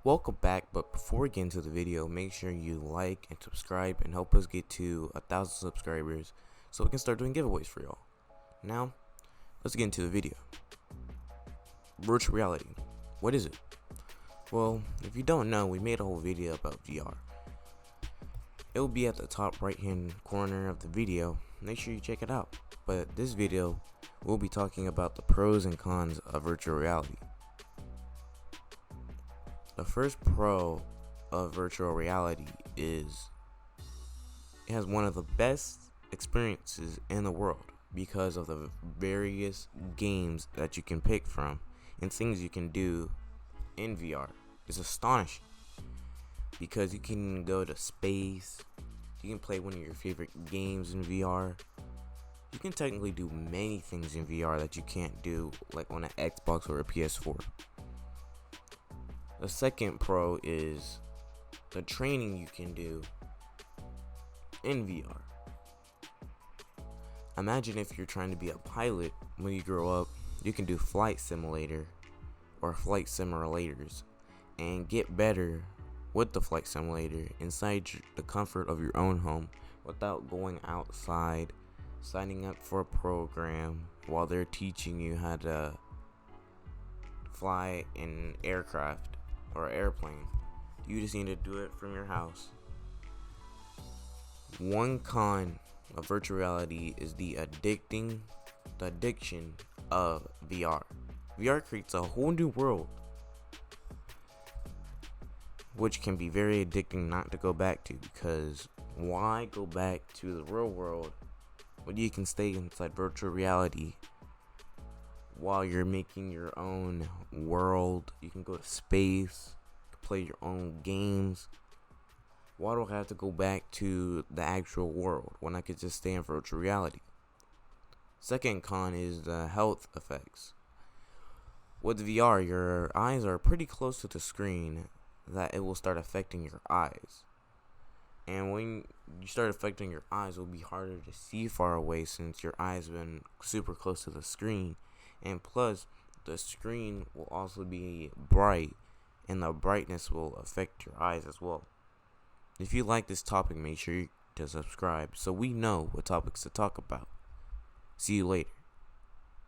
Welcome back, but before we get into the video, make sure you like and subscribe and help us get to 1,000 subscribers so we can start doing giveaways for y'all. Now, let's get into the video. Virtual reality. What is it? Well, if you don't know, we made a whole video about VR. It will be at the top right hand corner of the video. Make sure you check it out. But this video, we'll be talking about the pros and cons of virtual reality. The first pro of virtual reality is it has one of the best experiences in the world because of the various games that you can pick from and things you can do in VR. It's astonishing because you can go to space, you can play one of your favorite games in VR. You can technically do many things in VR that you can't do like on an Xbox or a PS4. The second pro is the training you can do in VR. Imagine if you're trying to be a pilot when you grow up, you can do flight simulator or flight simulators and get better with the flight simulator inside the comfort of your own home without going outside, signing up for a program while they're teaching you how to fly an aircraft or airplane. You just need to do it from your house. One con of virtual reality is the addiction of VR. VR creates a whole new world, which can be very addicting not to go back to, because why go back to the real world when you can stay inside virtual reality while you're making your own world? You can go to space, play your own games. Why do I have to go back to the actual world when I could just stay in virtual reality? Second con is the health effects. With VR, your eyes are pretty close to the screen that it will start affecting your eyes. And when you start affecting your eyes, it will be harder to see far away since your eyes have been super close to the screen. And plus, the screen will also be bright, and the brightness will affect your eyes as well. If you like this topic, make sure to subscribe so we know what topics to talk about. See you later.